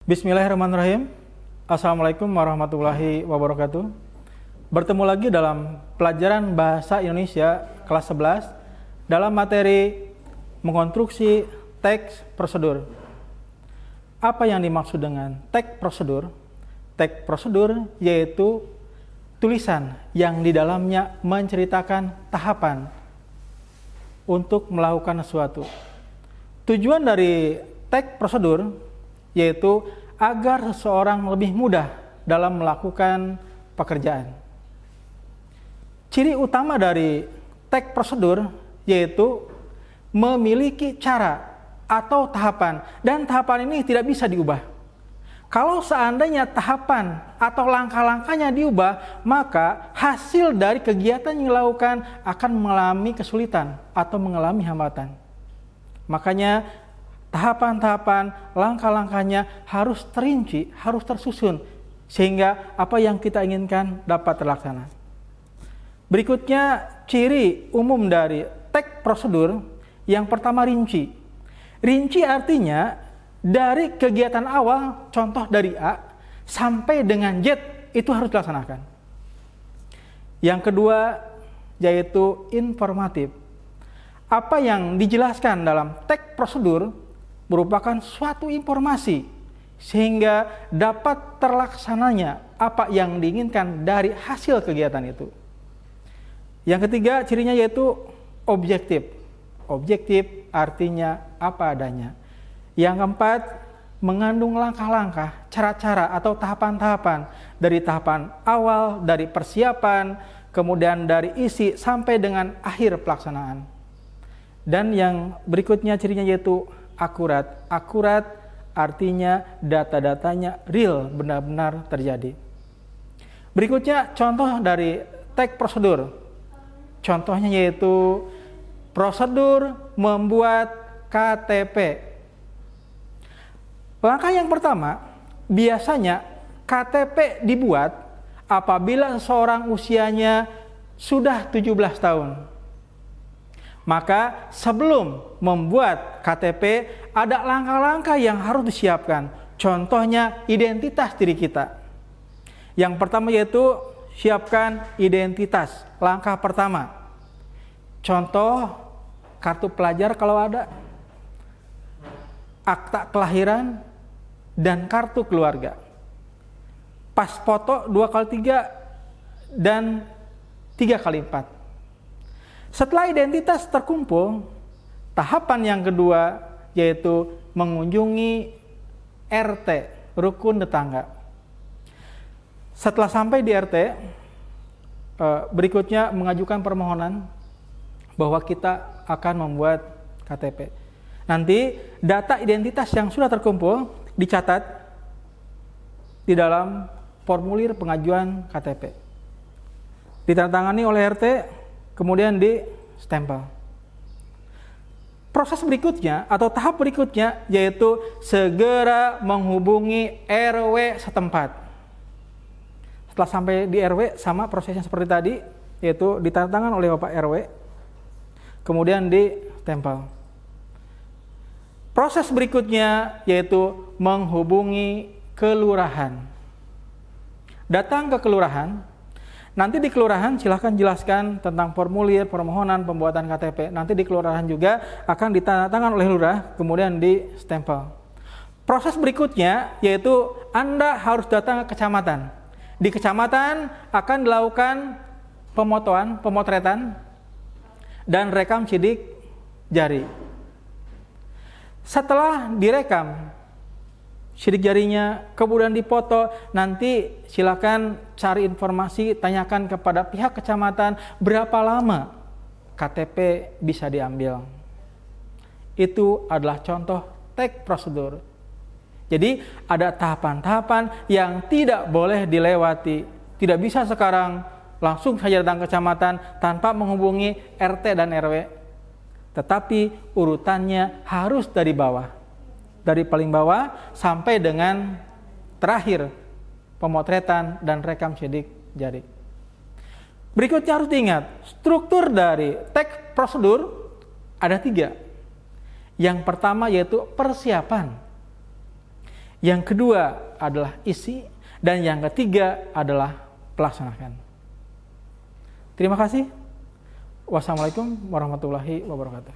Bismillahirrahmanirrahim. Assalamualaikum warahmatullahi wabarakatuh. Bertemu lagi dalam pelajaran Bahasa Indonesia kelas 11 dalam materi mengonstruksi teks prosedur. Apa yang dimaksud dengan teks prosedur? Teks prosedur yaitu tulisan yang di dalamnya menceritakan tahapan untuk melakukan sesuatu. Tujuan dari teks prosedur yaitu agar seseorang lebih mudah dalam melakukan pekerjaan. Ciri utama dari teks prosedur yaitu memiliki cara atau tahapan, dan tahapan ini tidak bisa diubah. Kalau seandainya tahapan atau langkah-langkahnya diubah, maka hasil dari kegiatan yang dilakukan akan mengalami kesulitan atau mengalami hambatan. Makanya tahapan-tahapan, langkah-langkahnya harus terinci, harus tersusun, sehingga apa yang kita inginkan dapat terlaksana. Berikutnya, ciri umum dari teks prosedur. Yang pertama, rinci. Rinci artinya dari kegiatan awal, contoh dari A, sampai dengan Z, itu harus dilaksanakan. Yang kedua, yaitu informatif. Apa yang dijelaskan dalam teks prosedur merupakan suatu informasi sehingga dapat terlaksananya apa yang diinginkan dari hasil kegiatan itu. Yang ketiga, cirinya yaitu objektif. Objektif artinya apa adanya. Yang keempat, mengandung langkah-langkah, cara-cara atau tahapan-tahapan dari tahapan awal, dari persiapan, kemudian dari isi sampai dengan akhir pelaksanaan. Dan yang berikutnya cirinya yaitu akurat. Akurat artinya data-datanya real, benar-benar terjadi. Berikutnya contoh dari teks prosedur. Contohnya yaitu prosedur membuat KTP. Langkah yang pertama, biasanya KTP dibuat apabila seseorang usianya sudah 17 tahun. Maka sebelum membuat KTP, ada langkah-langkah yang harus disiapkan. Contohnya identitas diri kita. Yang pertama yaitu siapkan identitas. Langkah pertama. Contoh kartu pelajar kalau ada, akta kelahiran, dan kartu keluarga. Pas foto 2x3 dan 3x4. Setelah identitas terkumpul, tahapan yang kedua yaitu mengunjungi RT, rukun tetangga. Setelah sampai di RT, berikutnya mengajukan permohonan bahwa kita akan membuat KTP. Nanti data identitas yang sudah terkumpul dicatat di dalam formulir pengajuan KTP. Ditandatangani oleh RT, kemudian di stempel. Proses berikutnya atau tahap berikutnya yaitu segera menghubungi RW setempat. Setelah sampai di RW, sama prosesnya seperti tadi, yaitu ditandatangan oleh Bapak RW, kemudian di stempel. Proses berikutnya yaitu menghubungi kelurahan. Datang ke kelurahan. Nanti di kelurahan silahkan jelaskan tentang formulir permohonan pembuatan KTP. Nanti di kelurahan juga akan ditandatangan oleh lurah, kemudian di stempel. Proses berikutnya yaitu Anda harus datang ke kecamatan. Di kecamatan akan dilakukan pemotretan, dan rekam sidik jari. Setelah direkam sidik jarinya, kemudian dipoto, nanti silakan cari informasi, tanyakan kepada pihak kecamatan berapa lama KTP bisa diambil. Itu adalah contoh teks prosedur. Jadi ada tahapan-tahapan yang tidak boleh dilewati. Tidak bisa sekarang langsung saja datang ke kecamatan tanpa menghubungi RT dan RW. Tetapi urutannya harus dari bawah. Dari paling bawah sampai dengan terakhir pemotretan dan rekam sidik jari. Berikutnya harus diingat, struktur dari teks prosedur ada 3. Yang pertama yaitu persiapan. Yang kedua adalah isi, dan yang ketiga adalah pelaksanakan. Terima kasih. Wassalamualaikum warahmatullahi wabarakatuh.